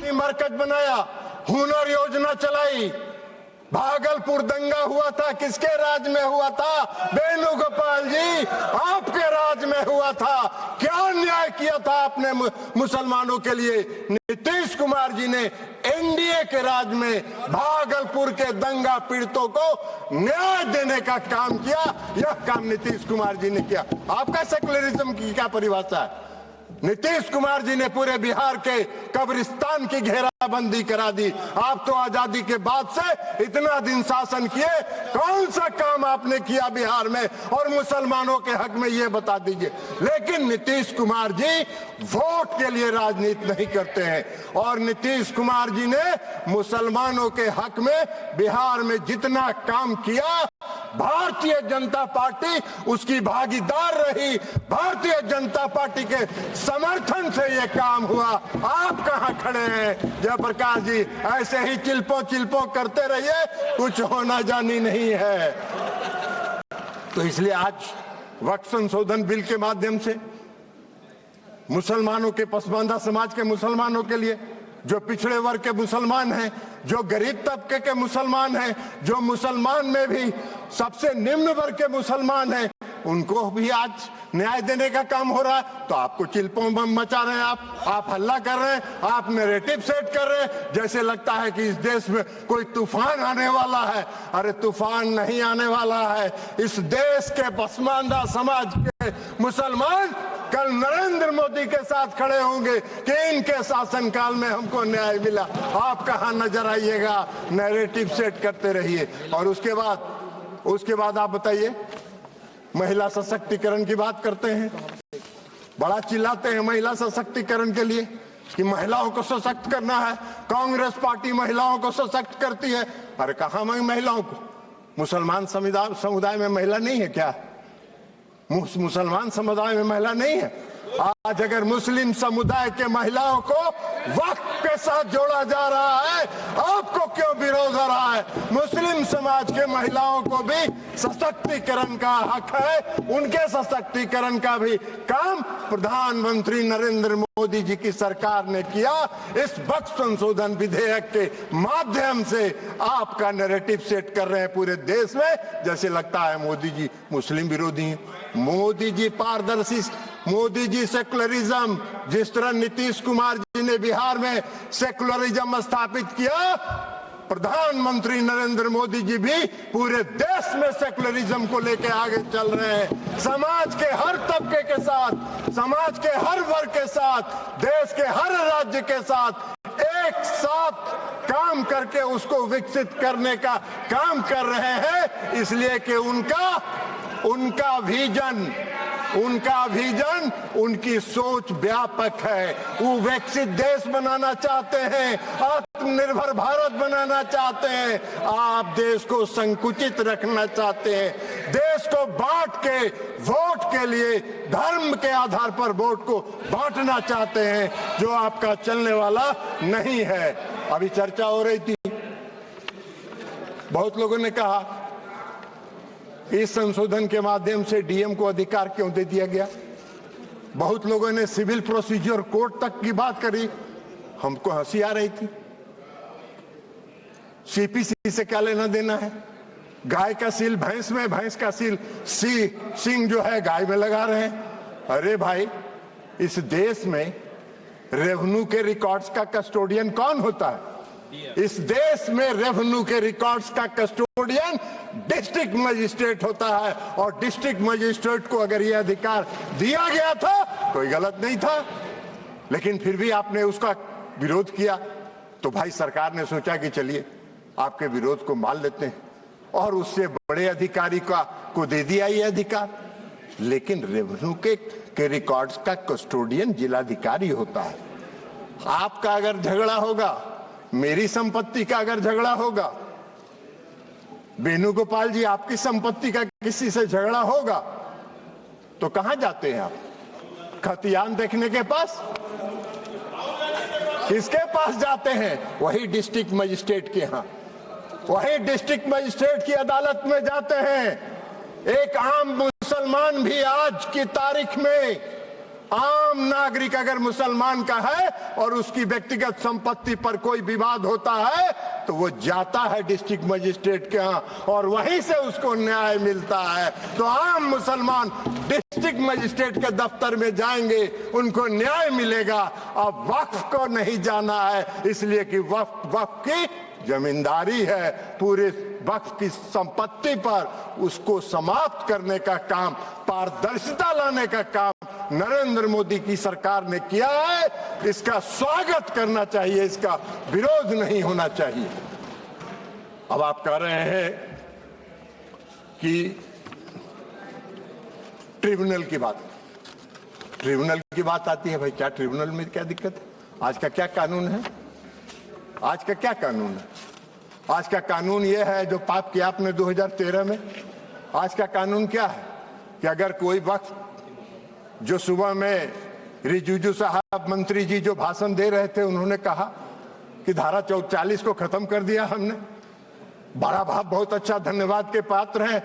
मरकज बनाया, हुनर योजना चलाई। भागलपुर दंगा हुआ था, किसके राज में हुआ था? वेणुगोपाल जी, आपके राज में हुआ था। क्या न्याय किया था आपने मुसलमानों के लिए? नीतीश कुमार जी ने एनडीए के राज में भागलपुर के दंगा पीड़ितों को न्याय देने का काम किया। यह काम नीतीश कुमार जी ने किया। आपका सेकुलरिज्म की क्या परिभाषा है? नीतीश कुमार जी ने पूरे बिहार के कब्रिस्तान की घेराबंदी करा दी। आप तो आजादी के बाद से इतना दिन शासन किए, कौन सा काम आपने किया बिहार में और मुसलमानों के हक में, ये बता दीजिए। लेकिन नीतीश कुमार जी वोट के लिए राजनीति नहीं करते हैं, और नीतीश कुमार जी ने मुसलमानों के हक में बिहार में जितना काम किया, भारतीय जनता पार्टी उसकी भागीदार रही। भारतीय जनता पार्टी के समर्थन से ये काम हुआ। आप कहां खड़े हैं जयप्रकाश जी? ऐसे ही चिल्पो चिल्पो करते रहिए, कुछ होना जानी नहीं है। तो इसलिए आज वक्फ संशोधन बिल के माध्यम से मुसलमानों के, पसमानदा समाज के मुसलमानों के लिए, जो पिछड़े वर्ग के मुसलमान हैं, जो गरीब तबके के मुसलमान हैं, जो मुसलमान में भी सबसे निम्न वर्ग के मुसलमान हैं, उनको भी आज न्याय देने का काम हो रहा है। तो आपको चिल्पों बम मचा रहे हैं, आप हल्ला कर रहे हैं, आप नैरेटिव सेट कर रहे हैं, जैसे लगता है कि इस देश में कोई तूफान आने वाला है। अरे तूफान नहीं आने वाला है। इस देश के पसमानदा समाज के मुसलमान कल नरेंद्र मोदी के साथ खड़े होंगे कि इनके शासनकाल में हमको न्याय मिला। आप कहां नजर आइएगा? नैरेटिव सेट करते रहिए। और उसके बाद आप बताइए, महिला सशक्तिकरण की बात करते हैं, बड़ा चिल्लाते हैं महिला सशक्तिकरण के लिए कि महिलाओं को सशक्त करना है। कांग्रेस पार्टी महिलाओं को सशक्त करती है। अरे कहां महिलाओं को? मुसलमान समुदाय में महिला नहीं है क्या? मुसलमान समुदाय में महिला नहीं है? आज अगर मुस्लिम समुदाय के महिलाओं को वक्फ के साथ जोड़ा जा रहा है, आपको क्यों विरोध हो रहा है? मुस्लिम समाज के महिलाओं को भी सशक्तिकरण का हक है। उनके सशक्तिकरण का भी काम प्रधानमंत्री नरेंद्र मोदी जी की सरकार ने किया। इस वक्फ संशोधन विधेयक के माध्यम से आपका नैरेटिव सेट कर रहे हैं पूरे देश में, जैसे लगता है मोदी जी मुस्लिम विरोधी हैं। मोदी जी पारदर्शी, मोदी जी सेकुलरिज्म, जिस तरह नीतीश कुमार जी ने बिहार में सेकुलरिज्म स्थापित किया, प्रधानमंत्री नरेंद्र मोदी जी भी पूरे देश में सेकुलरिज्म को लेकर आगे चल रहे हैं। समाज के हर तबके के साथ, समाज के हर वर्ग के साथ, देश के हर राज्य के साथ एक साथ काम करके उसको विकसित करने का काम कर रहे हैं। इसलिए कि उनका विजन, उनकी सोच व्यापक है। वो विकसित देश बनाना चाहते हैं, आत्मनिर्भर भारत बनाना चाहते हैं। आप देश को संकुचित रखना चाहते हैं, देश को बांट के वोट के लिए धर्म के आधार पर वोट को बांटना चाहते हैं, जो आपका चलने वाला नहीं है। अभी चर्चा हो रही थी, बहुत लोगों ने कहा इस संशोधन के माध्यम से डीएम को अधिकार क्यों दे दिया गया। बहुत लोगों ने सिविल प्रोसीजर कोर्ट तक की बात करी, हमको हंसी आ रही थी। सीपीसी से क्या लेना देना है? गाय का सील भैंस में, भैंस का सील सिंह जो है गाय में लगा रहे हैं। अरे भाई, इस देश में रेवेन्यू के रिकॉर्ड्स का कस्टोडियन कौन होता है? इस देश में रेवेन्यू के रिकॉर्ड्स का कस्टोडियन डिस्ट्रिक्ट मजिस्ट्रेट होता है, और डिस्ट्रिक्ट मजिस्ट्रेट को अगर यह अधिकार दिया गया था, कोई गलत नहीं था, लेकिन फिर भी आपने उसका विरोध किया। तो भाई सरकार ने सोचा कि चलिए आपके विरोध को मान लेते हैं, और उससे बड़े अधिकारी को दे दिया ये अधिकार। लेकिन रेवेन्यू के रिकॉर्ड्स का कस्टोडियन जिलाधिकारी होता है। आपका अगर झगड़ा होगा, मेरी संपत्ति का अगर झगड़ा होगा, वेणुगोपाल जी आपकी संपत्ति का किसी से झगड़ा होगा, तो कहां जाते हैं आप? खतियान देखने के पास? किसके पास जाते हैं? वही डिस्ट्रिक्ट मजिस्ट्रेट के यहां, वही डिस्ट्रिक्ट मजिस्ट्रेट की अदालत में जाते हैं। एक आम मुसलमान भी आज की तारीख में आम नागरिक अगर मुसलमान का है और उसकी व्यक्तिगत संपत्ति पर कोई विवाद होता है तो वो जाता है डिस्ट्रिक्ट मजिस्ट्रेट के यहाँ और वहीं से उसको न्याय मिलता है। तो आम मुसलमान डिस्ट्रिक्ट मजिस्ट्रेट के दफ्तर में जाएंगे, उनको न्याय मिलेगा। अब वक्फ को नहीं जाना है, इसलिए कि वक्फ की जमींदारी है। पूरे वक्फ की संपत्ति पर उसको समाप्त करने का काम, पारदर्शिता लाने का काम नरेंद्र मोदी की सरकार ने किया है। इसका स्वागत करना चाहिए, इसका विरोध नहीं होना चाहिए। अब आप कह रहे हैं कि ट्रिब्यूनल की बात आती है। भाई क्या ट्रिब्यूनल में क्या दिक्कत है? आज का क्या कानून है? आज का क्या कानून है? आज का कानून यह है जो पाप किया आपने 2013 में। आज का कानून क्या है कि अगर कोई वक्त, जो सुबह में रिजिजू साहब मंत्री जी जो भाषण दे रहे थे, उन्होंने कहा कि धारा 40 को खत्म कर दिया हमने। बड़ा बहुत अच्छा, धन्यवाद के पात्र हैं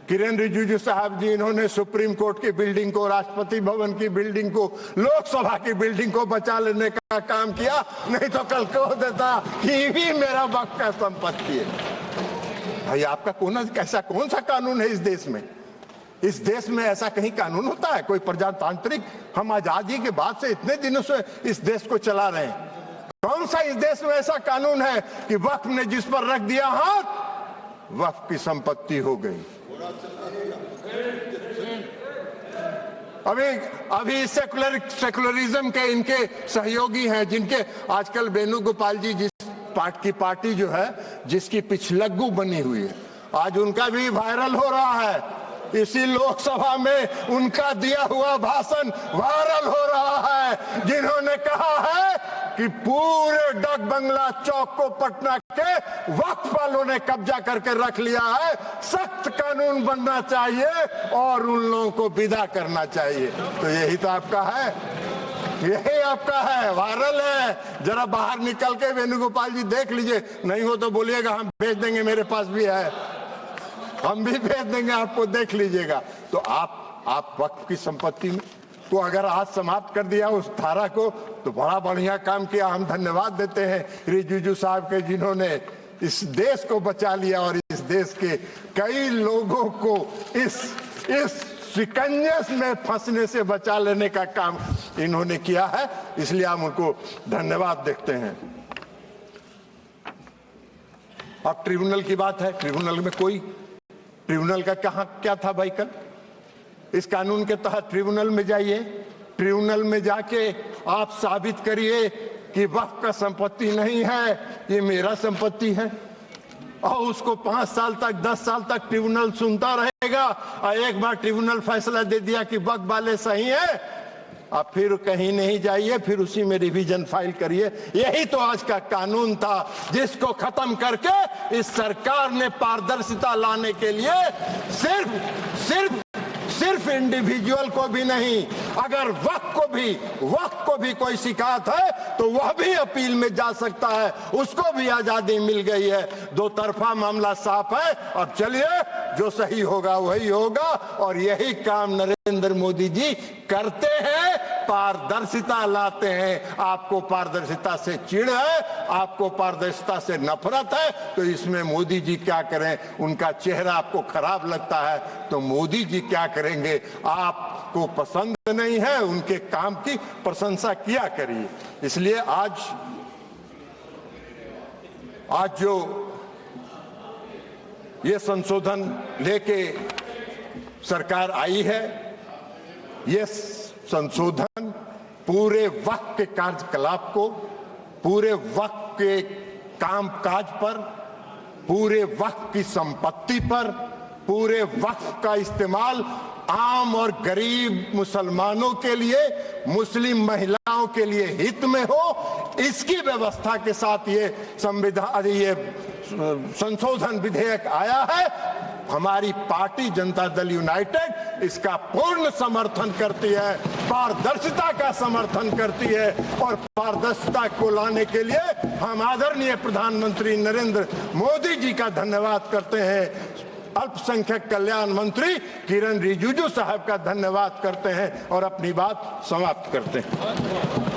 किरेन रिजिजू साहब जी। इन्होंने सुप्रीम कोर्ट की बिल्डिंग को, राष्ट्रपति भवन की बिल्डिंग को, लोकसभा की बिल्डिंग को बचा लेने का काम किया। नहीं तो कल कह देता कि ये भी मेरा वक्त का संपत्ति है। भाई आपका कौन सा कानून है इस देश में? इस देश में ऐसा कहीं कानून होता है? कोई प्रजातांत्रिक, हम आजादी के बाद से इतने दिनों से इस देश को चला रहे हैं। कौन सा इस देश में ऐसा कानून है कि वक्फ ने जिस पर रख दिया हाथ, वक्फ की संपत्ति हो गई? अभी सेकुलरिज्म के इनके सहयोगी हैं, जिनके आजकल वेणुगोपाल जी, जिस पार्टी जो है जिसकी पिछलग्गू बनी हुई है, आज उनका भी वायरल हो रहा है। इसी लोकसभा में उनका दिया हुआ भाषण वायरल हो रहा है, जिन्होंने कहा है कि पूरे डाक बंगला चौक को पटना के वक्फ वालों ने कब्जा करके रख लिया है। सख्त कानून बनना चाहिए और उन लोगों को विदा करना चाहिए। तो यही तो आपका है, यही आपका है, वायरल है। जरा बाहर निकल के वेणुगोपाल जी देख लीजिए, नहीं हो तो बोलिएगा, हम भेज देंगे, मेरे पास भी है, हम भी भेज देंगे आपको, देख लीजिएगा। तो आप वक्फ की संपत्ति को अगर आज समाप्त कर दिया उस धारा को, तो बड़ा बढ़िया काम किया। हम धन्यवाद देते हैं रिजिजू साहब के, जिन्होंने इस देश को बचा लिया और इस देश के कई लोगों को इस शिकंजे में फंसने से बचा लेने का काम इन्होंने किया है। इसलिए हम उनको धन्यवाद देते हैं। अब ट्रिब्यूनल की बात है। ट्रिब्यूनल का क्या था भाई? कल इस कानून के तहत ट्रिब्यूनल में जाइए, ट्रिब्यूनल में जाके आप साबित करिए कि वक्फ का संपत्ति नहीं है, ये मेरा संपत्ति है। और उसको 5 साल तक, 10 साल तक ट्रिब्यूनल सुनता रहेगा। और एक बार ट्रिब्यूनल फैसला दे दिया कि वक्फ वाले सही है, आप फिर कहीं नहीं जाइए, फिर उसी में रिवीजन फाइल करिए। यही तो आज का कानून था, जिसको खत्म करके इस सरकार ने पारदर्शिता लाने के लिए सिर्फ इंडिविजुअल को भी नहीं, अगर वक्फ को भी कोई शिकायत है तो वह भी अपील में जा सकता है, उसको भी आजादी मिल गई है। दो तरफा मामला साफ है। अब चलिए, जो सही होगा वही होगा, और यही काम नरेंद्र मोदी जी करते हैं, पारदर्शिता लाते हैं। आपको पारदर्शिता से चिढ़ है, आपको पारदर्शिता से नफरत है, तो इसमें मोदी जी क्या करें? उनका चेहरा आपको खराब लगता है तो मोदी जी क्या करेंगे? आपको पसंद नहीं है, उनके काम की प्रशंसा किया करिए। इसलिए आज जो ये संशोधन लेके सरकार आई है, ये संशोधन पूरे वक्फ के कार्यकलाप को, पूरे वक्फ के कामकाज पर, पूरे वक्फ की संपत्ति पर, पूरे वक्फ का इस्तेमाल आम और गरीब मुसलमानों के लिए, मुस्लिम महिलाओं के लिए हित में हो, इसकी व्यवस्था के साथ ये संशोधन विधेयक आया है। हमारी पार्टी जनता दल यूनाइटेड इसका पूर्ण समर्थन करती है, पारदर्शिता का समर्थन करती है, और पारदर्शिता को लाने के लिए हम आदरणीय प्रधानमंत्री नरेंद्र मोदी जी का धन्यवाद करते हैं। अल्पसंख्यक कल्याण मंत्री किरण रिजिजू साहब का धन्यवाद करते हैं और अपनी बात समाप्त करते हैं।